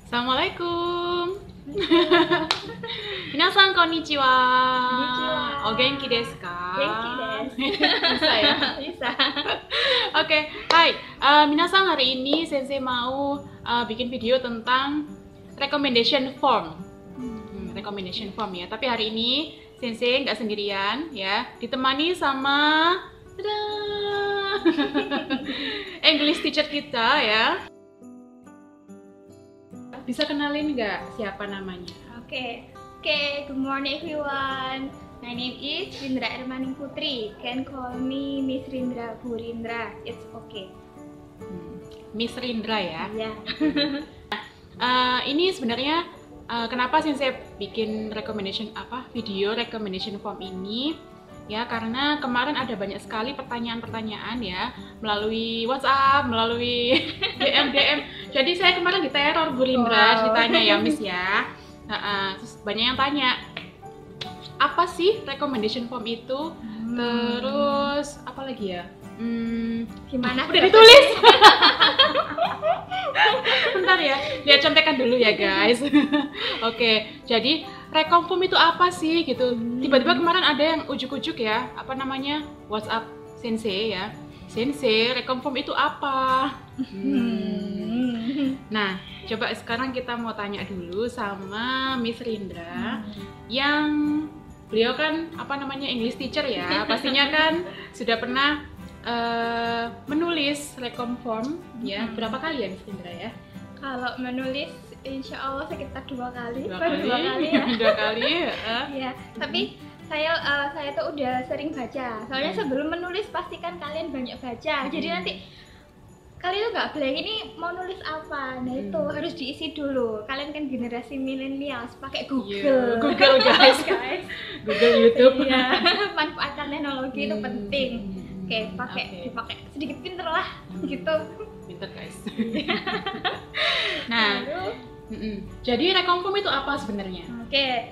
Assalamualaikum. Minasan konnichiwa. O genki desu ka? Genki desu. Bisa ya? Bisa. Oke, hai. Minasan, hari ini Sensei mau bikin video tentang recommendation form. Recommendation form ya. Tapi hari ini Sensei nggak sendirian ya, ditemani sama English teacher kita ya. Bisa kenalin nggak siapa namanya? Oke, good morning everyone. My name is Rindra Ermaning Putri. Can call me Miss Rindra, Bu Rindra. It's okay. Miss Rindra ya. Ya. Ini sebenarnya kenapa sih saya bikin video recommendation form ini? Ya, karena kemarin ada banyak sekali pertanyaan-pertanyaan ya melalui WhatsApp, melalui DM. Jadi saya kemarin diteror Bu Rindra ceritanya ya, Miss ya. Terus banyak yang tanya, apa sih recommendation form itu? Terus apa lagi ya? Gimana? Udah ditulis. Bentar ya, lihat contekan dulu ya guys. Oke, jadi rekom form itu apa sih gitu? Tiba-tiba kemarin ada yang ujuk-ujuk ya, apa namanya, WhatsApp Sensei ya. Sensei, rekom form itu apa? Nah, coba sekarang kita mau tanya dulu sama Miss Rindra yang beliau kan apa namanya English teacher ya, pastinya kan sudah pernah menulis rekom form ya. Berapa kali ya Miss Rindra ya? Kalau menulis insya Allah sekitar 2 kali. Dua kali ya. 2 kali Iya, tapi saya tuh udah sering baca. Soalnya sebelum menulis pastikan kalian banyak baca. Jadi nanti kalian tuh nggak blank, ini mau nulis apa? Nah itu harus diisi dulu. Kalian kan generasi milenial, pakai Google. Google guys. Google, YouTube. Iya, manfaatkan teknologi itu penting. Oke, dipakai sedikit pinter lah gitu. Pinter guys. Nah, jadi rekom form itu apa sebenarnya? Oke,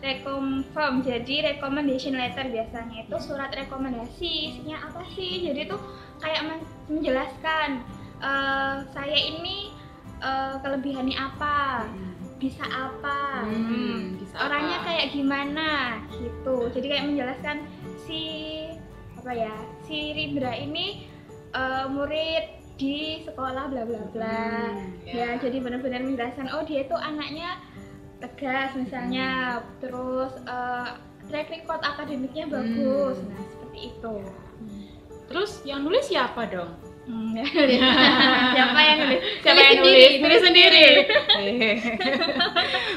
rekom form, jadi recommendation letter biasanya itu surat rekomendasi. Isinya apa sih? Jadi itu kayak menjelaskan saya ini kelebihannya apa, bisa apa, orangnya kayak gimana gitu. Jadi kayak menjelaskan si Rindra ini murid di sekolah bla bla bla. Ya, jadi benar-benar menjelaskan oh dia itu anaknya tegas misalnya, terus track record akademiknya bagus. Nah, seperti itu. Terus yang nulis siapa dong? Siapa yang nulis? Nulis sendiri.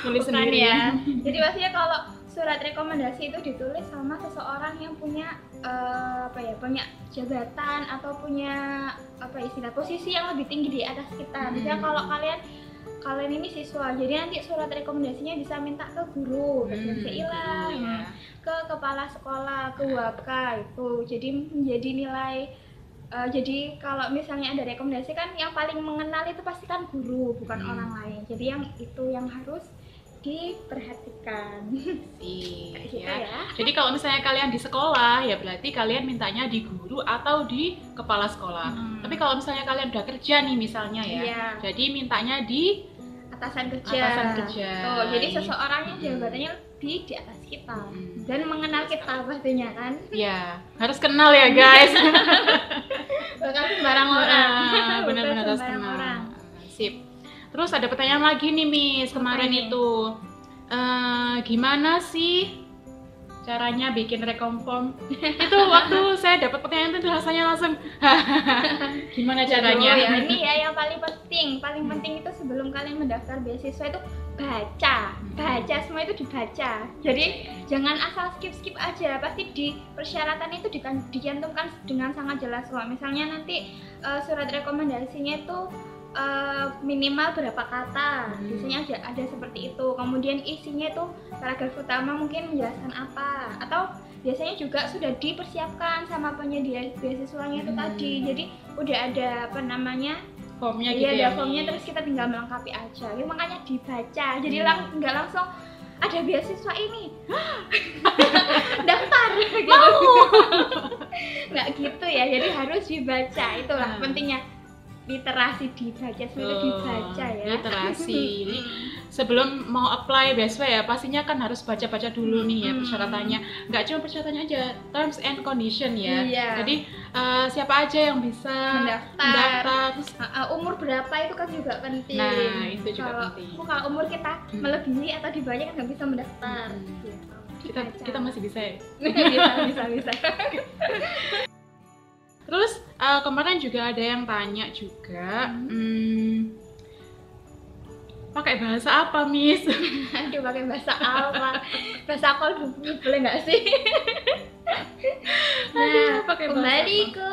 Nulis Bukan sendiri ya. Jadi pastinya kalau surat rekomendasi itu ditulis sama seseorang yang punya punya jabatan atau punya istilah posisi yang lebih tinggi di atas kita. Misalnya kalau kalian ini siswa, jadi nanti surat rekomendasinya bisa minta ke guru, ke Senseilah, ke kepala sekolah, ke Wapka itu. Jadi menjadi nilai. Jadi kalau misalnya ada rekomendasi kan yang paling mengenal itu pasti kan guru, bukan orang lain. Jadi yang itu yang harus diperhatikan. Ya. Jadi kalau misalnya kalian di sekolah ya berarti kalian mintanya di guru atau di kepala sekolah. Tapi kalau misalnya kalian udah kerja nih misalnya ya, jadi mintanya di atasan kerja. Tuh, jadi seseorang yang jabatannya lebih di atas kita dan mengenal kita pastinya kan. Ya, harus kenal ya guys. Bukan sembarang orang. Benar-benar harus kenal. Sip. Terus ada pertanyaan lagi nih Miss, kemarin itu gimana sih caranya bikin rekom form? Itu waktu saya dapat pertanyaan itu rasanya langsung gimana caranya? Ya, ini ya yang paling penting itu sebelum kalian mendaftar beasiswa itu baca semua itu dibaca. Jadi jangan asal skip aja, pasti di persyaratan itu dicantumkan dengan sangat jelas kok. Misalnya nanti surat rekomendasinya itu minimal berapa kata, biasanya ada seperti itu. Kemudian isinya itu paragraf utama mungkin menjelaskan apa, atau biasanya juga sudah dipersiapkan sama penyedia beasiswanya itu tadi. Jadi udah ada formnya gitu ya. Ada formnya, terus kita tinggal melengkapi aja. Jadi makanya dibaca. Jadi nggak langsung ada beasiswa ini daftar gitu. Nggak gitu ya. Jadi harus dibaca, itulah pentingnya. literasi dibaca, sulit dibaca ya. Literasi. Ini sebelum mau apply beasiswa ya, pastinya kan harus baca-baca dulu nih ya persyaratannya. Nggak cuma persyaratannya aja, terms and condition ya. Iya. Jadi siapa aja yang bisa mendaftar. Terus, umur berapa itu kan juga penting. nah, itu juga penting. Kalau umur kita melebihi atau di bawahnya kan nggak bisa mendaftar. Gitu. Kita masih bisa ya. bisa. Terus kemarin juga ada yang tanya juga, pakai bahasa apa, Miss? Aduh, pakai bahasa apa? Bahasa call boleh nggak sih? Nah, pakai kembali ke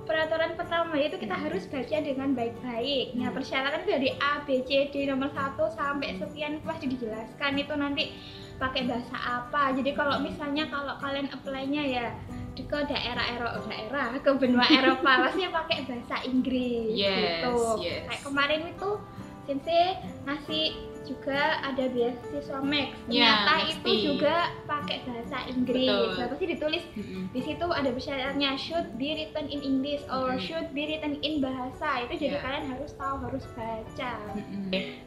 peraturan pertama, yaitu kita harus baca dengan baik-baik. Nah, persyaratan dari A, B, C, D nomor 1 sampai sekian pasti dijelaskan itu nanti pakai bahasa apa. Jadi kalau misalnya kalau kalian apply-nya ya ke daerah ke benua Eropa pasti pakai bahasa Inggris gitu. Kayak kemarin itu Sensei ngasih juga ada beasiswa Max, ternyata itu juga pakai bahasa Inggris. Nah, pasti ditulis di situ ada persyaratannya should be written in English or should be written in bahasa. Itu jadi kalian harus tahu, harus baca.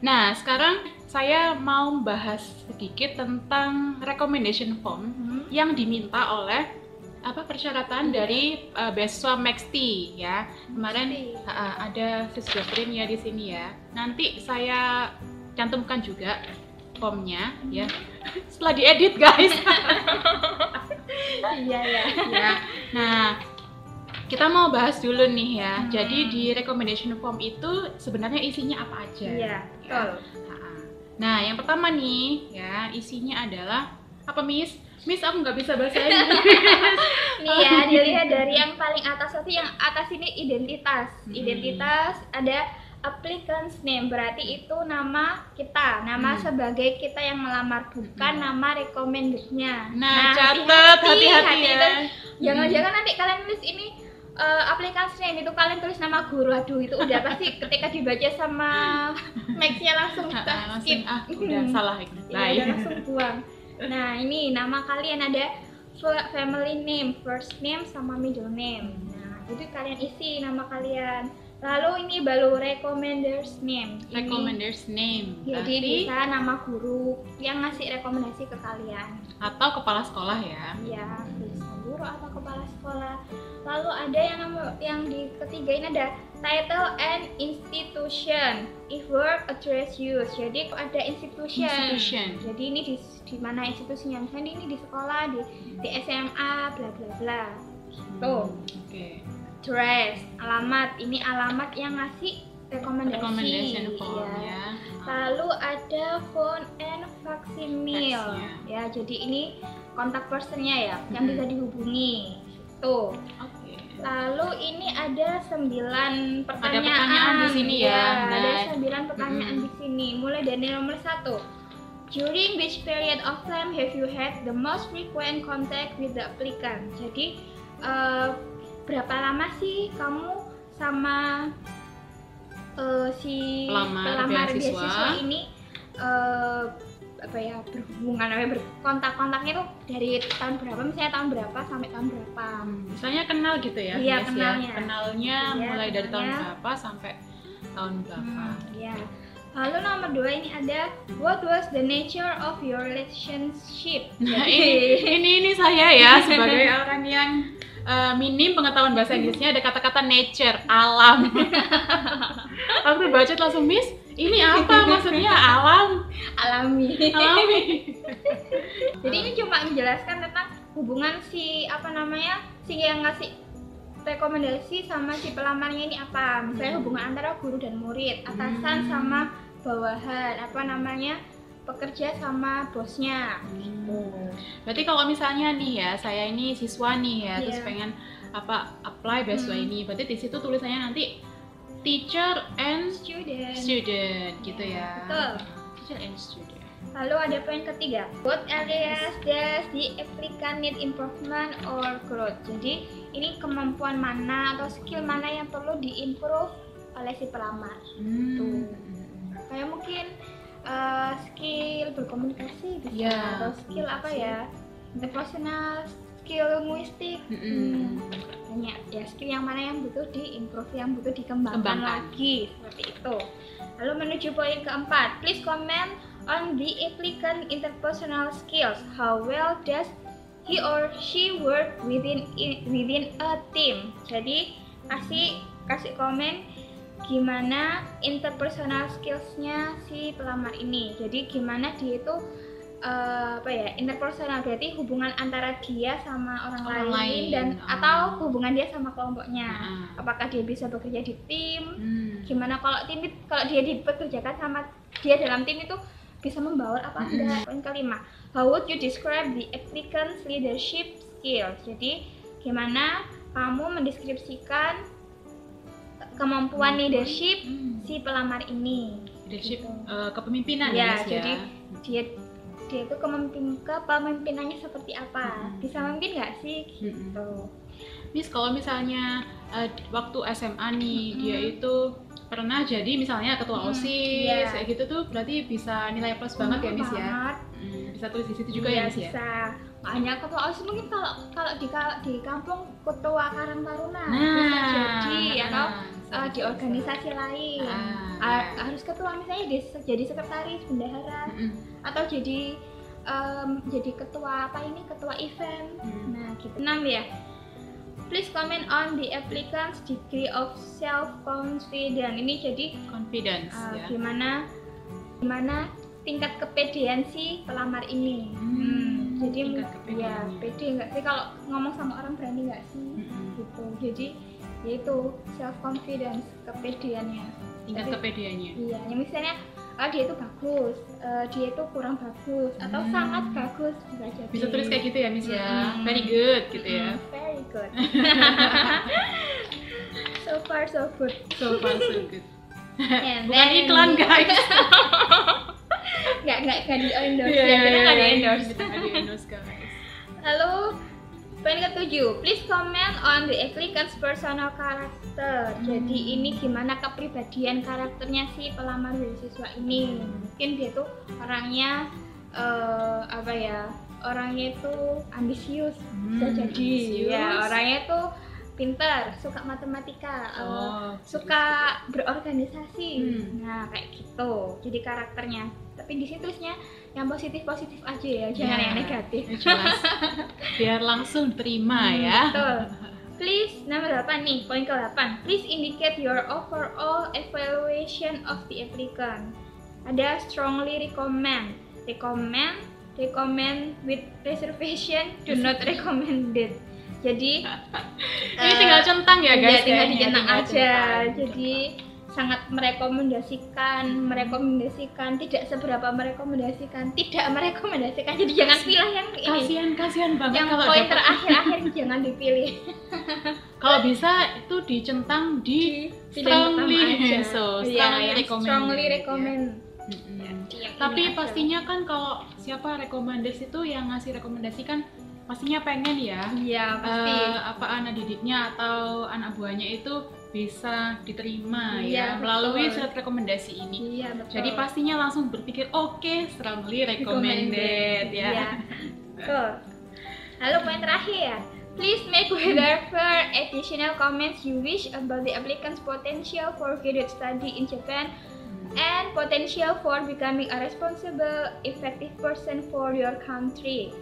Nah, sekarang saya mau bahas sedikit tentang recommendation form yang diminta oleh persyaratan dari beasiswa MaxT ya. Kemarin ada siswa print ya di sini ya. Nanti saya cantumkan juga formnya ya. Setelah diedit guys. Iya ya. Nah, kita mau bahas dulu nih ya. Jadi di recommendation form itu sebenarnya isinya apa aja? Iya, betul. Nah, yang pertama nih ya, isinya adalah apa, Miss? Miss, aku nggak bisa bahasa Inggris. Nih ya, dilihat dari yang paling atas nanti, yang atas ini identitas. Identitas ada applicant's name, berarti itu nama kita, nama sebagai kita yang melamar, bukan nama recommender-nya. Nah, catat, hati-hati ya. Jangan-jangan nanti kalian tulis ini applicant's name, itu kalian tulis nama guru. Aduh, itu udah pasti ketika dibaca sama Max-nya langsung skip. Udah salah itu. Nah, udah langsung buang. Nah, ini nama kalian ada family name, first name sama middle name. Nah, jadi kalian isi nama kalian. Lalu ini baru recommender's name. Recommender's name. Jadi bisa nama guru yang ngasih rekomendasi ke kalian. Atau kepala sekolah ya. Iya, bisa guru atau kepala sekolah. Lalu ada yang di ketiga ini ada title and institution. If work address use. Jadi ada institution. Jadi ini di mana institusinya? Misalnya ini di sekolah, di SMA, bla bla bla. Tuh. Oke. Address, alamat. Ini alamat yang ngasih recommendation form ya. Lalu ada phone and facsimile. Ya, jadi ini kontak personnya ya, yang bisa dihubungi. Tuh. Lalu ini ada 9 pertanyaan. Ada pertanyaan di sini ya. Ada 9 pertanyaan di sini. Mulai dari nomor 1. During which period of time have you had the most frequent contact with the applicant? Jadi berapa lama sih kamu sama si pelamar beasiswa ini berhubungan, berkontak-kontaknya tuh dari tahun berapa, misalnya tahun berapa sampai tahun berapa. Misalnya kenal gitu ya. Iya, kenalnya mulai dari tahun berapa sampai tahun berapa. Iya. Lalu nomor 2 ini ada what was the nature of your relationship. Nah, ini saya ya sebagai orang yang minim pengetahuan bahasa Inggrisnya, ada kata-kata nature, alam. Aku baca langsung, Miss, ini apa maksudnya alam? Alami. Jadi ini cuma menjelaskan tentang hubungan si si yang ngasih rekomendasi sama si pelamarnya ini apa. Misalnya hubungan antara guru dan murid, atasan sama bawahan, pekerja sama bosnya gitu. Berarti kalau misalnya nih ya, saya ini siswa nih ya, terus pengen apply beasiswa ini, berarti di situ tulisannya nanti teacher and student gitu ya. Betul. Teacher and student. Lalu ada poin ketiga, what areas does the applicant need improvement or growth. Jadi ini kemampuan mana atau skill mana yang perlu diimprove oleh si pelamar. Tuh. Kayak mungkin skill berkomunikasi bisa, atau skill interpersonal, skill linguistik, banyak ya, skill yang mana yang butuh diimprove, yang butuh dikembangkan lagi, seperti itu. Lalu menuju poin keempat, please comment on the applicant interpersonal skills. How well does he or she work within a team? Jadi kasih komen gimana interpersonal skills-nya si pelamar ini. Jadi gimana dia itu interpersonal, berarti hubungan antara dia sama orang lain dan atau hubungan dia sama kelompoknya. Apakah dia bisa bekerja di tim? Gimana kalau dia dipekerjakan sama dia dalam tim itu bisa membaur apa enggak? Poin kelima, how would you describe the applicant's leadership skills? Jadi gimana kamu mendeskripsikan kemampuan leadership si pelamar ini? Leadership kepemimpinan ya. Jadi dia itu kepemimpinannya seperti apa? Bisa memimpin nggak sih? Gitu. Miss, kalau misalnya waktu SMA nih dia itu pernah jadi misalnya ketua OSIS kayak gitu tuh, berarti bisa nilai plus banget ya Miss ya? Bisa tulis di situ juga ya Miss ya? Bisa. Hanya ketua OSIS mungkin kalau di kampung ketua Karang Taruna bisa jadi atau di organisasi lain harus ketua, misalnya jadi sekretaris bendahara atau jadi ketua ketua event. Nah gitu. 6 ya, please comment on the applicant's degree of self confidence. Ini jadi confidence ya, gimana tingkat kepedean si pelamar ini. Jadi ya pede nggak sih kalau ngomong sama orang, berani nggak sih gitu. Jadi yaitu self confidence, kepedeannya, tingkat kepedeannya. Iya, yang misalnya dia itu bagus, dia itu kurang bagus atau sangat bagus, bisa jadi. Bisa tulis kayak gitu ya Miss ya. Very good gitu ya. Very good. So far so good. So far so good. Bukan iklan guys. Nggak di endorse ya, kita nggak di endorse. Kita nggak di endorse guys. Lalu poin ke-7, please comment on the applicant's personal character. Jadi ini gimana kepribadian karakternya si pelamar beasiswa ini. Mungkin dia tuh orangnya orangnya itu ambisius, bisa jadi ya, orangnya itu pintar, suka matematika, suka berorganisasi. Nah kayak gitu jadi karakternya. Tapi di situ tulisnya yang positif aja ya, jangan yang negatif. Jelas. Biar langsung terima ya. Betul. Please, nomor 8 nih, poin ke-8. Please indicate your overall evaluation of the applicant. Ada strongly recommend with reservation, do not recommended. Jadi ini tinggal centang ya guys. Ya, tinggal dicentang aja. Jadi sangat merekomendasikan, tidak seberapa merekomendasikan, tidak merekomendasikan. Jadi jangan pilih yang ini. Kasihan banget yang kalau poin terakhir jangan dipilih. Kalau bisa itu dicentang di strongly, strongly recommend. Tapi pastinya kan kalau siapa rekomendasi itu yang ngasih rekomendasi kan pastinya pengen ya. Iya pasti. Anak didiknya atau anak buahnya itu bisa diterima ya melalui surat rekomendasi ini. Iya, betul. Jadi pastinya langsung berpikir oke, strongly recommended ya. Betul. Lalu poin terakhir, please make whatever additional comments you wish about the applicant's potential for graduate study in Japan and potential for becoming a responsible, effective person for your country.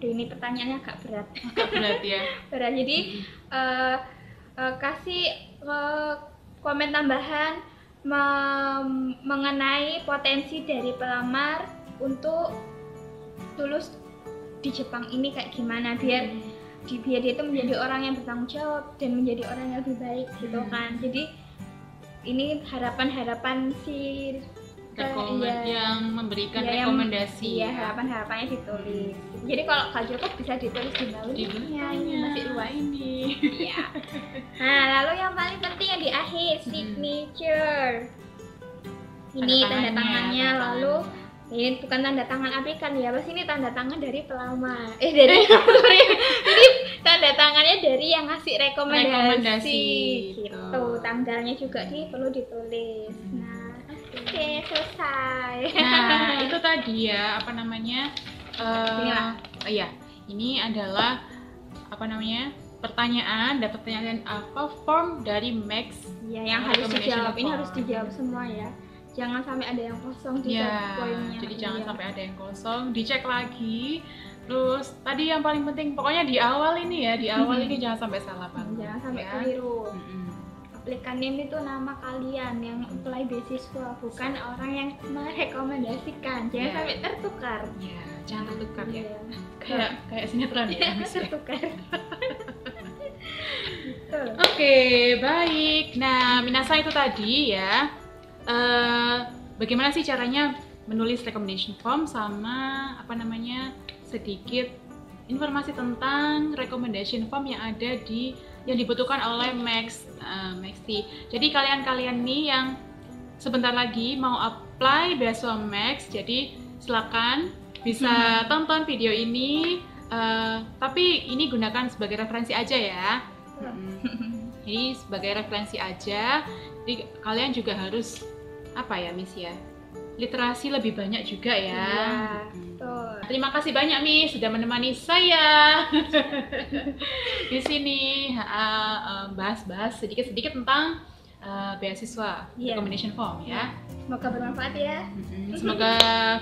Ini pertanyaannya agak berat. Ya. Berat. Jadi kasih komen tambahan mengenai potensi dari pelamar untuk lulus di Jepang ini kayak gimana, biar dia itu menjadi orang yang bertanggung jawab dan menjadi orang yang lebih baik gitu kan. Jadi ini harapan si yang memberikan rekomendasi. Iya, harapan-harapannya ditulis. Jadi kalau gak cukup bisa ditulis di bawahnya. Ini masih luas ini. Iya. Nah, lalu yang paling penting yang di akhir, signature. Ini tanda tangannya. Lalu ini bukan tanda tangan aplikan ya, pasti ini tanda tangan dari pelamar. Ini tanda tangannya dari yang ngasih rekomendasi. Gitu. Tanggalnya juga perlu ditulis. Nah, oke, selesai. Nah, itu tadi ya, ini adalah pertanyaan, dan pertanyaan apa form dari Max. Ya, yang harus recommendation dijawab. Ini form. harus dijawab semua ya. Jangan sampai ada yang kosong di Ya, poinnya. jadi jangan Iya. sampai ada yang kosong, dicek lagi. Terus tadi yang paling penting, pokoknya di awal ini ya, di awal ini jangan sampai salah banget. Jangan sampai ya. keliru. Mm-mm. Aplikan ini tuh nama kalian yang apply beasiswa, bukan orang yang merekomendasikan. Jangan Iya. sampai tertukar. Ya, jangan tertukar ya. Iya. Kayak sinetron ya. Miss, ya. Tertukar. Betul. Oke, baik. Nah, Minasa itu tadi ya, bagaimana sih caranya menulis recommendation form sama sedikit informasi tentang recommendation form yang ada yang dibutuhkan oleh Maxti. Jadi kalian nih yang sebentar lagi mau apply beasiswa Max, jadi silakan bisa tonton video ini. Tapi ini gunakan sebagai referensi aja ya. Jadi sebagai referensi aja. Jadi kalian juga harus Miss ya? Literasi lebih banyak juga ya. Iya, betul. Terima kasih banyak Miss sudah menemani saya di sini bahas-bahas sedikit-sedikit tentang beasiswa Iya. recommendation form ya. Semoga bermanfaat ya. Semoga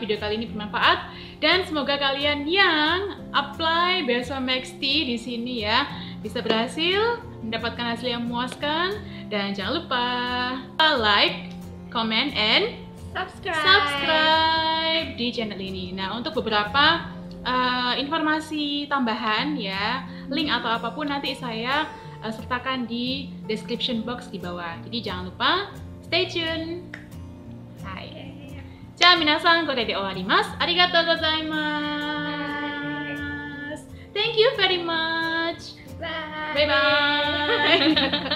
video kali ini bermanfaat dan semoga kalian yang apply beasiswa Maxti di sini ya bisa berhasil mendapatkan hasil yang memuaskan, dan jangan lupa like, comment, and subscribe di channel ini. Nah, untuk beberapa informasi tambahan ya, link atau apapun nanti saya sertakan di description box di bawah. Jadi jangan lupa stay tune. Hai. Ja, minasan, kore de owarimasu. Arigatou gozaimasu. Thank you very much. Bye. Bye bye.